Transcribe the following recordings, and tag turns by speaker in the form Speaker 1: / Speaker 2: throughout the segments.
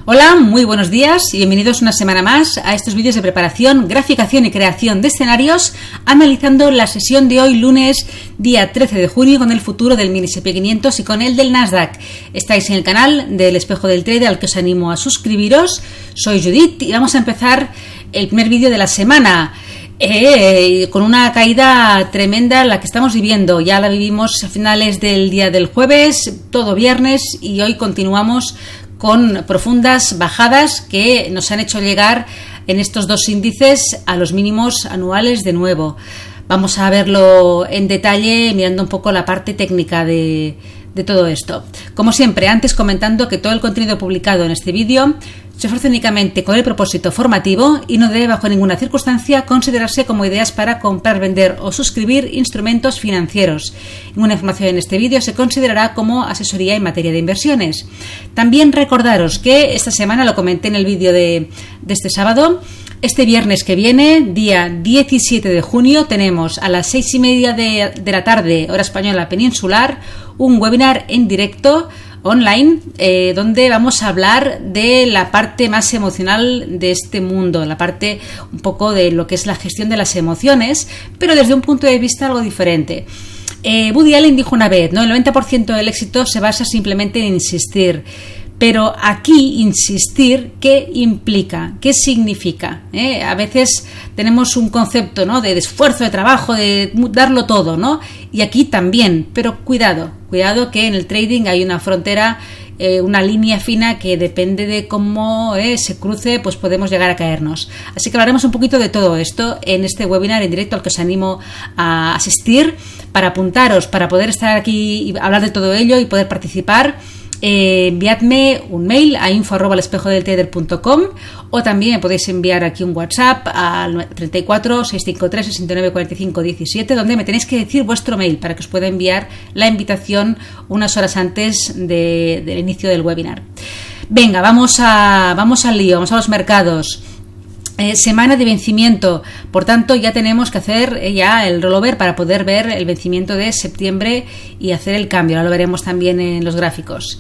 Speaker 1: Hola, muy buenos días y bienvenidos una semana más a estos vídeos de preparación, graficación y creación de escenarios, analizando la sesión de hoy lunes, día 13 de junio, con el futuro del mini SP500 y con el del Nasdaq. Estáis en el canal del Espejo del Trader, al que os animo a suscribiros. Soy Judith y vamos a empezar el primer vídeo de la semana. Con una caída tremenda la que estamos viviendo. Ya la vivimos a finales del día del jueves, todo viernes, y hoy continuamos con profundas bajadas que nos han hecho llegar en estos dos índices a los mínimos anuales de nuevo. Vamos a verlo en detalle mirando un poco la parte técnica de todo esto. Como siempre, antes comentando que todo el contenido publicado en este vídeo se ofrece únicamente con el propósito formativo y no debe bajo ninguna circunstancia considerarse como ideas para comprar, vender o suscribir instrumentos financieros. Ninguna información en este vídeo se considerará como asesoría en materia de inversiones. También recordaros que esta semana, lo comenté en el vídeo de este sábado, este viernes que viene, día 17 de junio, tenemos a las 6:30 de la tarde, hora española peninsular, un webinar en directo online, donde vamos a hablar de la parte más emocional de este mundo, la parte un poco de lo que es la gestión de las emociones, pero desde un punto de vista algo diferente. Woody Allen dijo una vez, ¿no? El 90% del éxito se basa simplemente en insistir. Pero aquí insistir, ¿qué implica? ¿Qué significa? A veces tenemos un concepto, ¿no?, de esfuerzo, de trabajo, de darlo todo, ¿no? Y aquí también, pero cuidado que en el trading hay una frontera, una línea fina que depende de cómo se cruce, pues podemos llegar a caernos. Así que hablaremos un poquito de todo esto en este webinar en directo al que os animo a asistir, para apuntaros, para poder estar aquí y hablar de todo ello y poder participar. Enviadme un mail a info@elespejodeltrader.com o también me podéis enviar aquí un WhatsApp al 34 653 69 45 17, donde me tenéis que decir vuestro mail para que os pueda enviar la invitación unas horas antes del inicio del webinar. Venga, vamos al lío, vamos a los mercados. Semana de vencimiento, por tanto ya tenemos que hacer ya el rollover para poder ver el vencimiento de septiembre y hacer el cambio. Ahora lo veremos también en los gráficos.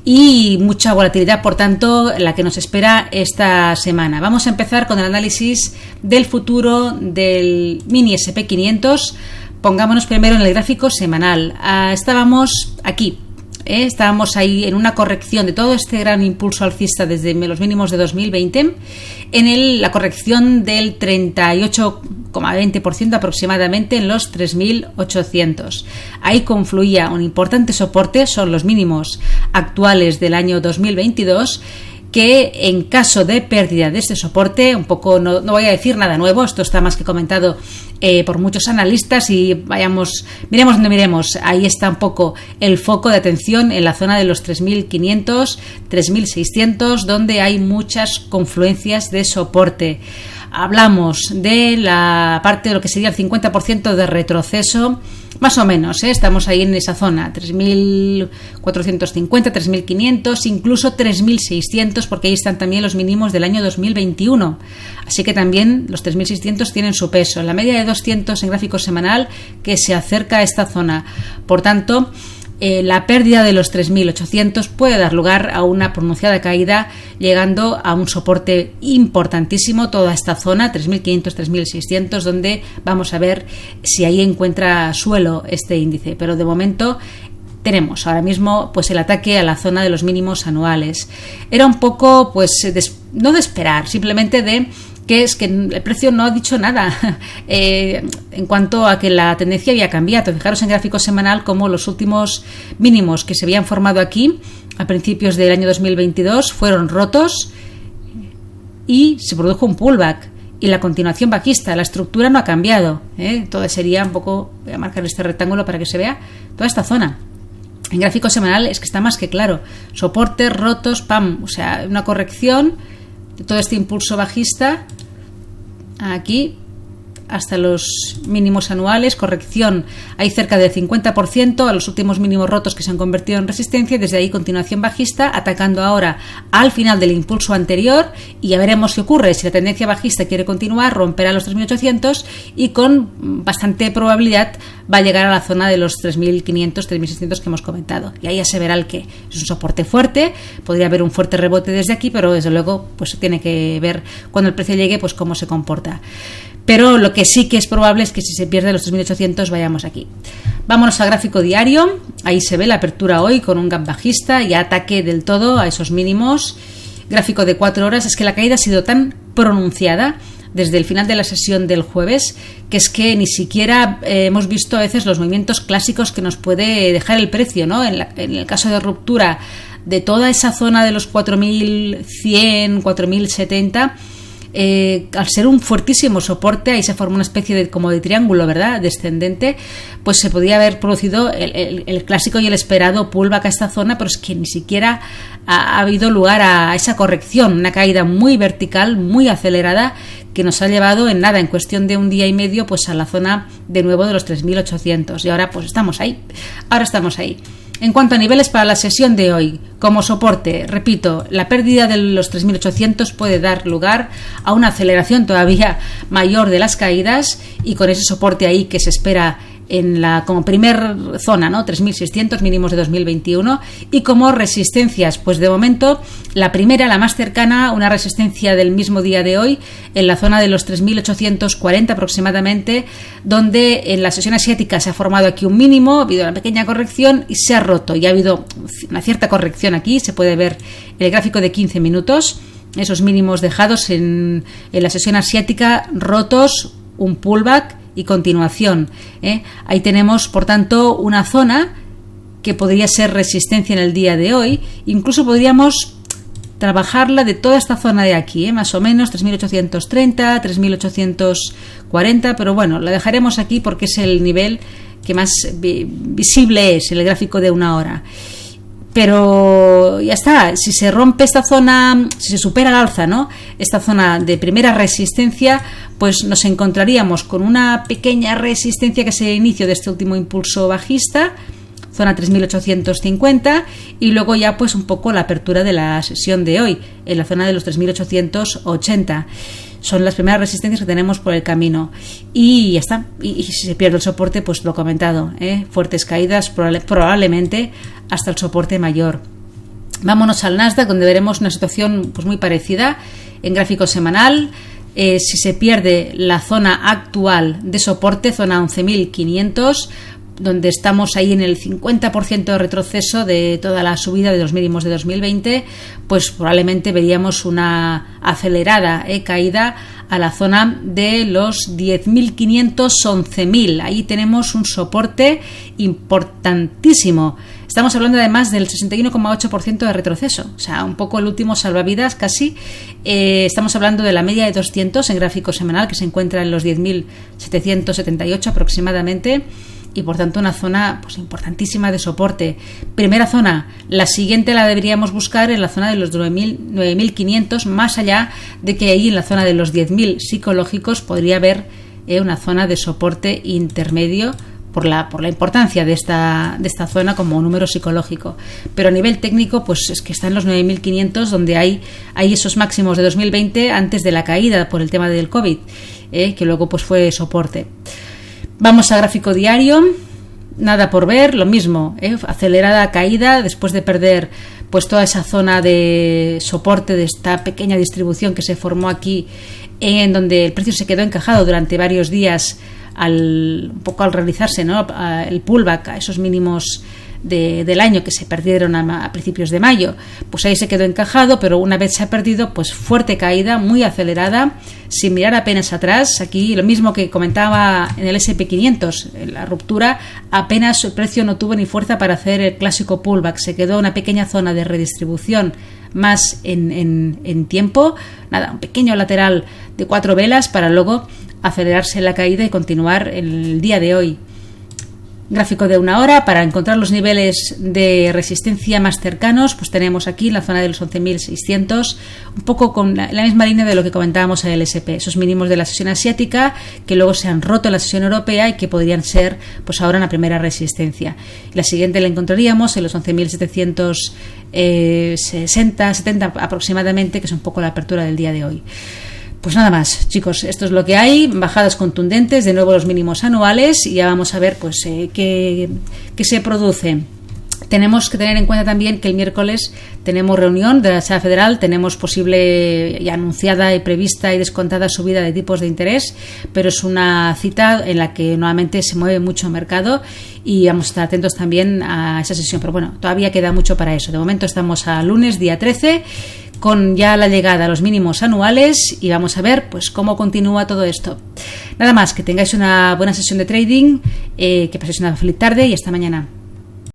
Speaker 1: Y mucha volatilidad, por tanto, la que nos espera esta semana. Vamos a empezar con el análisis del futuro del mini SP500. Pongámonos primero en el gráfico semanal. Estábamos aquí. Estábamos ahí en una corrección de todo este gran impulso alcista desde los mínimos de 2020, en la corrección del 38,20% aproximadamente en los 3.800. Ahí confluía un importante soporte, son los mínimos actuales del año 2022, que en caso de pérdida de este soporte, un poco no voy a decir nada nuevo, esto está más que comentado por muchos analistas, y miremos donde miremos, ahí está un poco el foco de atención en la zona de los 3.500, 3.600, donde hay muchas confluencias de soporte. Hablamos de la parte de lo que sería el 50% de retroceso, más o menos, estamos ahí en esa zona, 3.450, 3.500, incluso 3.600, porque ahí están también los mínimos del año 2021. Así que también los 3.600 tienen su peso. La media de 200 en gráfico semanal que se acerca a esta zona. Por tanto, la pérdida de los 3.800 puede dar lugar a una pronunciada caída, llegando a un soporte importantísimo, toda esta zona, 3.500, 3.600, donde vamos a ver si ahí encuentra suelo este índice. Pero de momento tenemos ahora mismo pues el ataque a la zona de los mínimos anuales. Era un poco, pues, no de esperar, simplemente de que es que el precio no ha dicho nada en cuanto a que la tendencia había cambiado. Fijaros en gráfico semanal como los últimos mínimos que se habían formado aquí a principios del año 2022 fueron rotos y se produjo un pullback y la continuación bajista. La estructura no ha cambiado, todo sería un poco, voy a marcar este rectángulo para que se vea toda esta zona. En gráfico semanal es que está más que claro, soportes rotos, pam, o sea, una corrección de todo este impulso bajista aquí hasta los mínimos anuales, corrección hay cerca del 50% a los últimos mínimos rotos que se han convertido en resistencia, y desde ahí continuación bajista, atacando ahora al final del impulso anterior, y ya veremos qué ocurre. Si la tendencia bajista quiere continuar, romperá los 3.800 y con bastante probabilidad va a llegar a la zona de los 3.500, 3.600 que hemos comentado, y ahí ya se verá el que es un soporte fuerte. Podría haber un fuerte rebote desde aquí, pero desde luego pues tiene que ver cuando el precio llegue pues cómo se comporta. Pero lo que sí que es probable es que si se pierde los 3.800 vayamos aquí. Vámonos al gráfico diario. Ahí se ve la apertura hoy con un gap bajista y ataque del todo a esos mínimos. Gráfico de 4 horas. Es que la caída ha sido tan pronunciada desde el final de la sesión del jueves que es que ni siquiera hemos visto a veces los movimientos clásicos que nos puede dejar el precio, ¿no? En el caso de ruptura de toda esa zona de los 4.100, 4.070, al ser un fuertísimo soporte, ahí se forma una especie de como de triángulo, ¿verdad?, descendente, pues se podía haber producido el clásico y el esperado pullback a esta zona, pero es que ni siquiera ha habido lugar a esa corrección, una caída muy vertical, muy acelerada, que nos ha llevado en nada, en cuestión de un día y medio, pues a la zona de nuevo de los 3.800, y ahora pues estamos ahí. En cuanto a niveles para la sesión de hoy, como soporte, repito, la pérdida de los 3.800 puede dar lugar a una aceleración todavía mayor de las caídas, y con ese soporte ahí que se espera en la como primer zona, ¿no? 3.600 mínimos de 2021, y como resistencias, pues de momento la primera, la más cercana, una resistencia del mismo día de hoy en la zona de los 3.840 aproximadamente, donde en la sesión asiática se ha formado aquí un mínimo, ha habido una pequeña corrección y se ha roto, y ha habido una cierta corrección aquí, se puede ver en el gráfico de 15 minutos, esos mínimos dejados en la sesión asiática rotos, un pullback y continuación. Ahí tenemos, por tanto, una zona que podría ser resistencia en el día de hoy. Incluso podríamos trabajarla de toda esta zona de aquí, más o menos 3.830, 3.840, pero bueno, la dejaremos aquí porque es el nivel que más visible es en el gráfico de una hora. Pero ya está, si se rompe esta zona, si se supera al alza, ¿no?, esta zona de primera resistencia, pues nos encontraríamos con una pequeña resistencia que es el inicio de este último impulso bajista, zona 3.850, y luego ya pues un poco la apertura de la sesión de hoy, en la zona de los 3.880. Son las primeras resistencias que tenemos por el camino, y ya está. Y si se pierde el soporte, pues lo he comentado, fuertes caídas probablemente hasta el soporte mayor. Vámonos al Nasdaq, donde veremos una situación pues muy parecida en gráfico semanal. Si se pierde la zona actual de soporte, zona 11.500, donde estamos ahí en el 50% de retroceso de toda la subida de los mínimos de 2020, pues probablemente veríamos una acelerada caída a la zona de los 10.500, 11.000. Ahí tenemos un soporte importantísimo. Estamos hablando además del 61,8% de retroceso, o sea, un poco el último salvavidas casi. Estamos hablando de la media de 200 en gráfico semanal, que se encuentra en los 10.778 aproximadamente, y por tanto una zona pues importantísima de soporte. Primera zona, la siguiente la deberíamos buscar en la zona de los 9.500, más allá de que ahí en la zona de los 10.000 psicológicos podría haber una zona de soporte intermedio por la importancia de esta zona como número psicológico. Pero a nivel técnico pues es que está en los 9.500, donde hay esos máximos de 2020 antes de la caída por el tema del COVID, que luego pues fue soporte. Vamos a gráfico diario, nada por ver, lo mismo, acelerada caída después de perder pues toda esa zona de soporte de esta pequeña distribución que se formó aquí, en donde el precio se quedó encajado durante varios días un poco al realizarse, ¿no?, el pullback a esos mínimos del año que se perdieron a principios de mayo. Pues ahí se quedó encajado, pero una vez se ha perdido, pues fuerte caída, muy acelerada, sin mirar apenas atrás. Aquí lo mismo que comentaba en el S&P 500, en la ruptura apenas el precio no tuvo ni fuerza para hacer el clásico pullback, se quedó una pequeña zona de redistribución más en tiempo, nada, un pequeño lateral de 4 velas para luego acelerarse la caída y continuar en el día de hoy. Gráfico de 1 hora. Para encontrar los niveles de resistencia más cercanos, pues tenemos aquí la zona de los 11.600, un poco con la misma línea de lo que comentábamos en el SP, esos mínimos de la sesión asiática que luego se han roto en la sesión europea y que podrían ser pues ahora una primera resistencia. La siguiente la encontraríamos en los 11.760, 70 aproximadamente, que es un poco la apertura del día de hoy. Pues nada más, chicos, esto es lo que hay, bajadas contundentes, de nuevo los mínimos anuales, y ya vamos a ver pues qué se produce. Tenemos que tener en cuenta también que el miércoles tenemos reunión de la Reserva Federal, tenemos posible y anunciada y prevista y descontada subida de tipos de interés, pero es una cita en la que nuevamente se mueve mucho el mercado y vamos a estar atentos también a esa sesión. Pero bueno, todavía queda mucho para eso. De momento estamos a lunes, día 13, con ya la llegada a los mínimos anuales, y vamos a ver pues cómo continúa todo esto. Nada más, que tengáis una buena sesión de trading, que paséis una feliz tarde y hasta mañana.